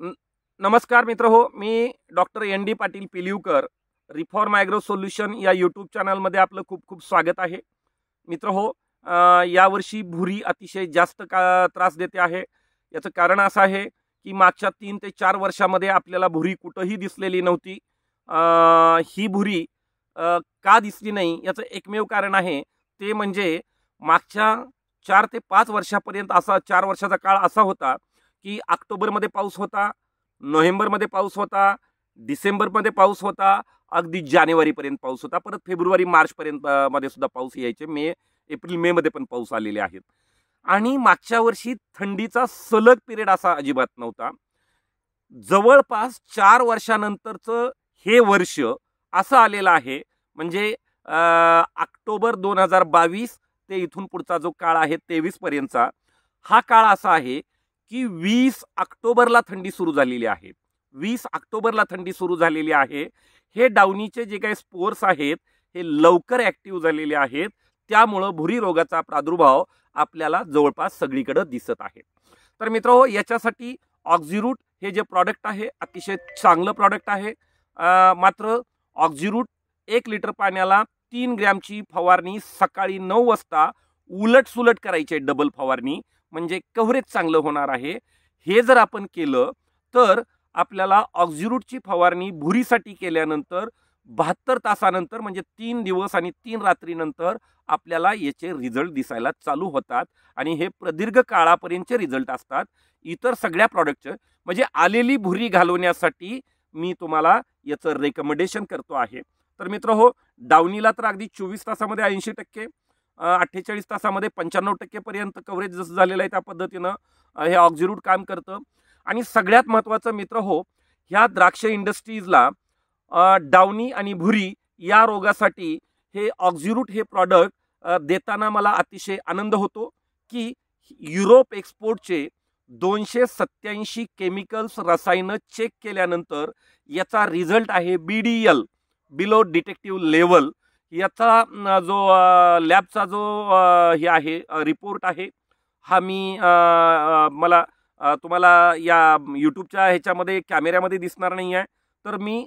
न- नमस्कार मित्र हो, मी doctor ND Patil Pilivkar. Reform agro solution या यूट्यूब चॅनलमध्ये आपलं खूप खूप स्वागत आहे. मित्र हो, यावर्षी भुरी अतिशय जास्त त्रास देते आहे. याचं कारण असं आहे की मागच्या 3 ते 4 वर्षामध्ये आपल्याला भुरी कुठंही दिसलेली नव्हती. ही भुरी का दिसली नाही याचं एकमेव कारण आहे ते म्हणजे मागच्या 4 ते 5 वर्षापर्यंत, असा 4 वर्षाचा काळ असा होता की ऑक्टोबरमध्ये पाऊस होता, नोव्हेंबरमध्ये पाऊस होता, डिसेंबरमध्ये पाऊस होता, अगदी जानेवारीपर्यंत पाऊस होता. परत फेब्रुवारी मार्चपर्यंत मध्ये सुद्धा पाऊस यायचे. एप्रिल मे मध्ये पण पाऊस आलेले आहेत. आणि मागच्या वर्षी थंडीचा सलग पिरियड असा अजिबात नव्हता. जवळपास 4 वर्षानंतरचं हे वर्ष असं आलेलं आहे. म्हणजे ऑक्टोबर 2022 ते इथून पुढचा जो काळ आहे 23 पर्यंतचा, हा काळ असा आहे की 20 ऑक्टोबरला थंडी सुरू झालेली आहे. 20 ऑक्टोबरला थंडी सुरू झालेली आहे. हे डाउनीचे जे काही स्पोर्स आहेत हे लवकर ऍक्टिव्ह झालेले आहेत. त्यामुळं भुरी रोगाचा प्रादुर्भाव आपल्याला जवळपास सगळीकडे दिसत आहे. तर मित्रहो, याच्यासाठी ऑक्झिरूट हे जे प्रॉडक्ट आहे अतिशय चांगलं प्रॉडक्ट आहे. मात्र ऑक्झिरूट 1 लिटर पाण्याला 3 ग्रॅमची फवारणी सकाळी 9 वाजता उलट सुलट करायची, डबल फवारणी, म्हणजे कव्हरेज चांगलं होणार आहे. हे जर आपण केलं तर आपल्याला ऑक्झिरूटची फवारणी भुरीसाठी केल्यानंतर 72 तासानंतर, म्हणजे 3 दिवस आणि 3 रात्रीनंतर आपल्याला याचे रिझल्ट दिसायला चालू होतात. आणि हे प्रदीर्घ काळापर्यंतचे रिझल्ट असतात. इतर सगळ्या प्रॉडक्टचे म्हणजे आलेली भुरी घालवण्यासाठी मी तुम्हाला याचं रेकमेंडेशन करतो आहे. तर मित्र हो, डाउनीला तर अगदी 24 तासामध्ये 80%, 48 तासामध्ये 95% पर्यंत कव्हरेज जसं झालेलं आहे त्या पद्धतीनं हे ऑक्झिरूट काम करतं. आणि सगळ्यात महत्त्वाचं मित्र हो, ह्या द्राक्ष इंडस्ट्रीजला डाउनी आणि भुरी या रोगासाठी हे ऑक्झिरूट हे प्रॉडक्ट देताना मला अतिशय आनंद होतो की युरोप एक्सपोर्टचे 287 केमिकल्स रसायनं चेक केल्यानंतर याचा रिझल्ट आहे BDL, बिलो डिटेक्टिव्ह लेवल. याचा जो लॅबचा जो हे आहे रिपोर्ट आहे, हा मी मला तुम्हाला या यूट्यूबच्या ह्याच्यामध्ये कॅमेऱ्यामध्ये दिसणार नाही आहे, तर मी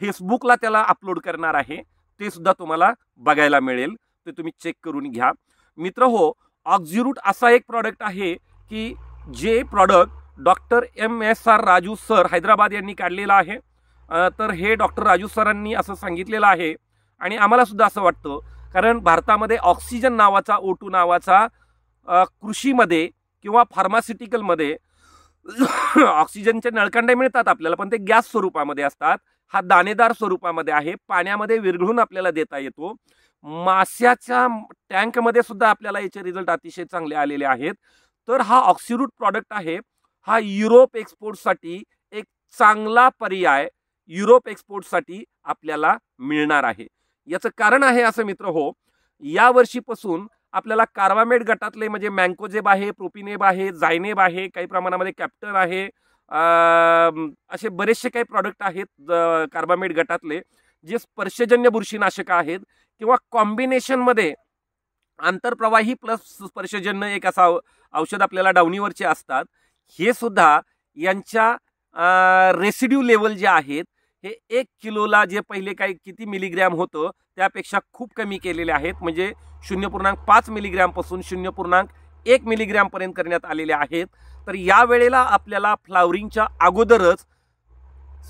फेसबुकला त्याला अपलोड करणार आहे. ते सुद्धा तुम्हाला बघायला मिळेल, ते तुम्ही चेक करून घ्या. मित्र हो, ऑक्झिरूट असा एक प्रॉडक्ट आहे की जे product doctor MSR Raju sir Hyderabad यांनी काढलेलं आहे. तर हे डॉक्टर राजू सरांनी असं सांगितलेलं आहे आणि आम्हाला सुद्धा असं वाटतं, कारण भारतामध्ये ऑक्सिजन नावाचा, O2 नावाचा कृषीमध्ये किंवा फार्मास्युटिकलमध्ये ऑक्सिजनचे नळकांडे मिळतात आपल्याला, पण ते गॅस स्वरूपामध्ये असतात. हा दाणेदार स्वरूपामध्ये आहे, पाण्यामध्ये विरघळून आपल्याला देता येतो. माशाच्या टँकमध्ये सुद्धा आपल्याला याचे रिझल्ट अतिशय चांगले आलेले आहेत. तर हा ऑक्झिरूट प्रॉडक्ट आहे, हा युरोप एक्सपोर्टसाठी एक चांगला पर्याय युरोप एक्सपोर्टसाठी आपल्याला मिळणार आहे. याचं कारण आहे असं मित्र हो, या वर्षीपासून आपल्याला कार्बामेट गटातले म्हणजे मँकोजेब आहे, प्रोपिनेब आहे, जायनेब आहे, काही प्रमाणामध्ये कॅप्टन आहे, असे बरेचसे काही प्रॉडक्ट आहेत कार्बामेट गटातले, जे स्पर्शजन्य बुरशीनाशक आहेत किंवा कॉम्बिनेशनमध्ये आंतरप्रवाही प्लस स्पर्शजन्य एक असा औषध आपल्याला डाउनीवरचे असतात. हे सुद्धा यांच्या रेसिड्यू लेवल जे आहेत हे 1 किलोला जे पहिले काही किती मिलीग्रॅम होतं त्यापेक्षा खूप कमी केलेले आहेत. म्हणजे 0.5 मिलीग्रॅम पासून 0.1 मिलीग्रॅम पर्यंत करण्यात आलेले आहेत. तर या वेळेला आपल्याला फ्लावरिंगच्या अगोदरच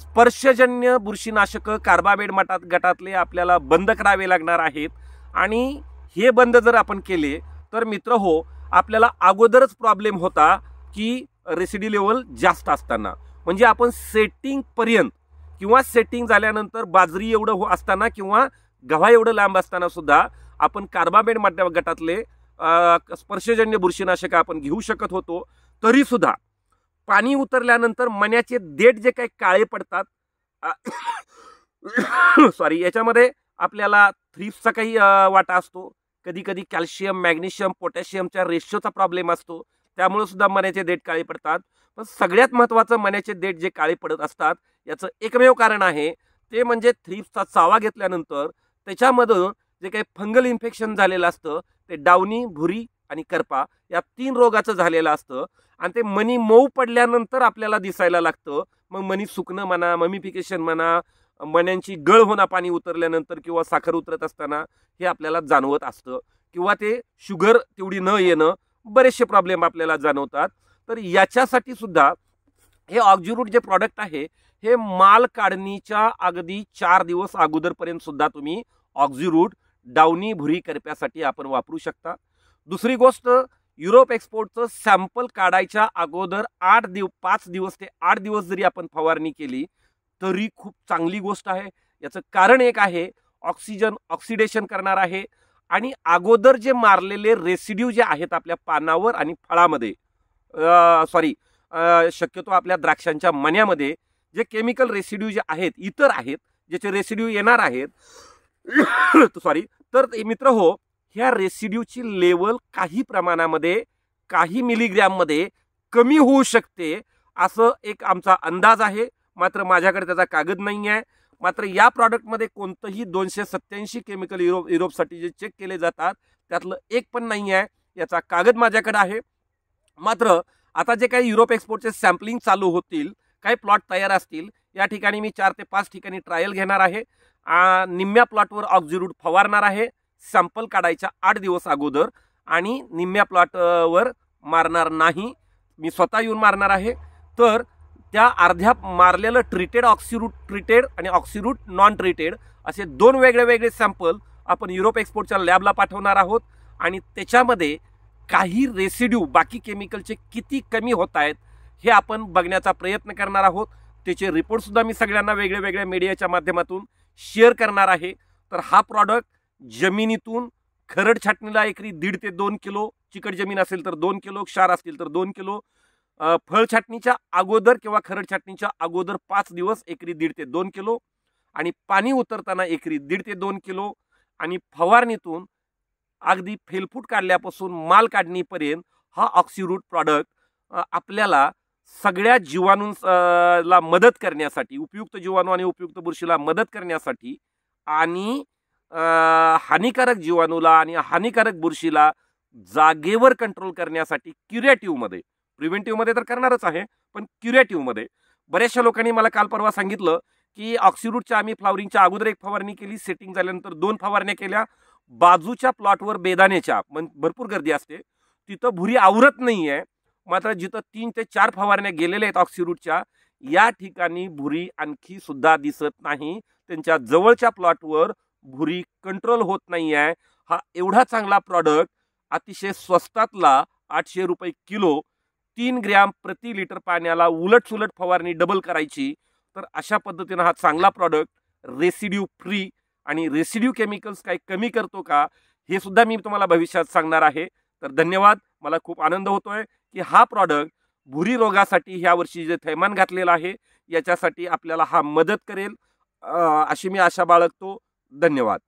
स्पर्शजन्य बुरशीनाशक कार्बामेट गटातले आपल्याला बंद करावे लागणार आहेत. आणि हे बंद जर आपण केले तर मित्र हो, आपल्याला अगोदरच प्रॉब्लेम होता की रेसिड्यू लेवल जास्त असताना, म्हणजे आपण सेटिंग पर्यंत किंवा सेटिंग झाल्यानंतर बाजरी एवढं असताना किंवा गव्हा एवढं लांब असताना सुद्धा आपण कार्बामेट गटातले स्पर्शजन्य बुरशीनाशक आपण घेऊ शकत होतो. तरी सुद्धा पाणी उतरल्यानंतर मण्याचे देठ जे काही काळे पडतात, सॉरी, याच्यामध्ये आपल्याला थ्रिप्सचा काही वाटा असतो, कधी कधी कॅल्शियम, मॅग्नेशियम, पोटॅशियमच्या रेशोचा प्रॉब्लेम असतो, त्यामुळे सुद्धा मण्याचे देठ काळे पडतात. पण सगळ्यात महत्त्वाचं, मण्याचे देठ जे काळे पडत असतात याचं एकमेव कारण आहे ते म्हणजे थ्रिप्सचा चावा घेतल्यानंतर त्याच्यामधून जे काही फंगल इन्फेक्शन झालेलं असतं ते डाउनी, भुरी आणि करपा या 3 रोगाचं झालेलं असतं आणि ते मनी मऊ पडल्यानंतर आपल्याला दिसायला लागतं. मग मनी सुकणं म्हणा, ममिफिकेशन म्हणा, मण्यांची गळ होणं पाणी उतरल्यानंतर किंवा साखर उतरत असताना हे आपल्याला जाणवत असतं किंवा ते शुगर तेवढी न येणं, बरेचसे प्रॉब्लेम आपल्याला जाणवतात. तर याच्यासाठी सुद्धा हे ऑक्झिरूट जे प्रॉडक्ट आहे हे माल काढणीच्या अगदी 4 दिवस अगोदरपर्यंत सुद्धा तुम्ही ऑक्झिरूट डाउनी भुरी करप्यासाठी आपण वापरू शकता. दुसरी गोष्ट, युरोप एक्सपोर्टचं सॅम्पल काढायच्या अगोदर 5 दिवस ते 8 दिवस जरी आपण फवारणी केली तरी खूप चांगली गोष्ट आहे. याचं कारण एक आहे, ऑक्सिडेशन करणार आहे आणि अगोदर जे मारलेले रेसिड्यू जे आहेत आपल्या पानावर आणि फळामध्ये, शक्यतो आपल्या द्राक्षांच्या मण्यामध्ये जे केमिकल रेसिड्यू जे आहेत, इतर आहेत ज्याचे रेसिड्यू येणार आहेत तर मित्र हो, ह्या रेसिड्यूची लेवल काही प्रमाणामध्ये, काही मिलीग्रॅममध्ये कमी होऊ शकते असं एक आमचा अंदाज आहे. मात्र माझ्याकडे त्याचा कागद नाही आहे. मात्र या प्रॉडक्टमध्ये कोणतंही 287 केमिकल युरोपसाठी जे चेक केले जातात त्यातलं एक पण नाही आहे. याचा कागद माझ्याकडे आहे. मात्र आता जे काही युरोप एक्सपोर्टचे सॅम्पलिंग चालू होतील, काही प्लॉट तयार असतील, या ठिकाणी मी 4 ते 5 ठिकाणी ट्रायल घेणार आहे. निम्म्या प्लॉटवर ऑक्झिरूट फवारणार आहे सॅम्पल काढायच्या 8 दिवस अगोदर आणि निम्म्या प्लॉटवर मारणार नाही, मी स्वतः येऊन मारणार आहे. तर त्या अर्ध्या मारलेलं ट्रीटेड, ऑक्सिरूट ट्रीटेड आणि ऑक्सिरूट नॉन ट्रीटेड असे 2 वेगळे सॅम्पल आपण युरोप एक्सपोर्टच्या लॅबला पाठवणार आहोत आणि त्याच्यामध्ये काही रेसिड्यू बाकी केमिकलचे किती कमी होत आहेत हे आपण बघण्याचा प्रयत्न करणार आहोत. त्याचे रिपोर्ट सुद्धा मी सगळ्यांना वेगळ्या मीडियाच्या माध्यमातून शेअर करणार आहे. तर हा प्रॉडक्ट जमिनीतून खरड छाटणीला एकरी 1.5 ते 2 किलो, चिकट जमीन असेल तर 2 किलो, क्षार असतील तर 2 किलो, फळ छाटणीच्या अगोदर किंवा खरड छाटणीच्या अगोदर 5 दिवस एकरी 1.5 ते 2 किलो आणि पाणी उतरताना एकरी 1.5 ते 2 किलो आणि फवारणीतून अगदी फेलफूट काढल्यापासून माल काढणीपर्यंत हा ऑक्सिरूट प्रॉडक्ट आपल्याला सगळ्या जीवाणूंला मदत करण्यासाठी, उपयुक्त जीवाणू आणि उपयुक्त बुरशीला मदत करण्यासाठी आणि हानिकारक जीवाणूला आणि हानिकारक बुरशीला जागेवर कंट्रोल करण्यासाठी क्युरेटिव्हमध्ये, प्रिव्हेंटिव्हमध्ये तर करणारच आहे पण क्युरेटिव्हमध्ये बऱ्याचशा लोकांनी मला काल परवा सांगितलं की ऑक्सिरूटच्या आम्ही फ्लावरिंगच्या अगोदर एक फवारणी केली, सेटिंग झाल्यानंतर 2 फवारण्या केल्या, बाजूच्या प्लॉटवर बेदाण्याच्या भरपूर गर्दी असते, तिथं भुरी आवरत नाहीये. मात्र जिथं 3 ते 4 फवारण्या गेलेल्या आहेत ऑक्सिरूटच्या, या ठिकाणी भुरी आणखी सुद्धा दिसत नाही. त्यांच्या जवळच्या प्लॉटवर भुरी कंट्रोल होत नाही आहे. हा एवढा चांगला प्रॉडक्ट अतिशय स्वस्तातला 800 रुपये किलो, 3 ग्रॅम प्रति लिटर पाण्याला उलट फवारणी डबल करायची. तर अशा पद्धतीनं हा चांगला प्रॉडक्ट रेसिड्यू फ्री आणि रेसिड्यू केमिकल्स काही कमी करतो का हे सुद्धा मी तुम्हाला भविष्यात सांगणार आहे. तर धन्यवाद. मला खूप आनंद होतोय की हा प्रॉडक्ट भुरी रोगासाठी ह्या वर्षी जे थैमान घातलेलं आहे याच्यासाठी आपल्याला हा मदत करेल अशी मी आशा बाळगतो. धन्यवाद.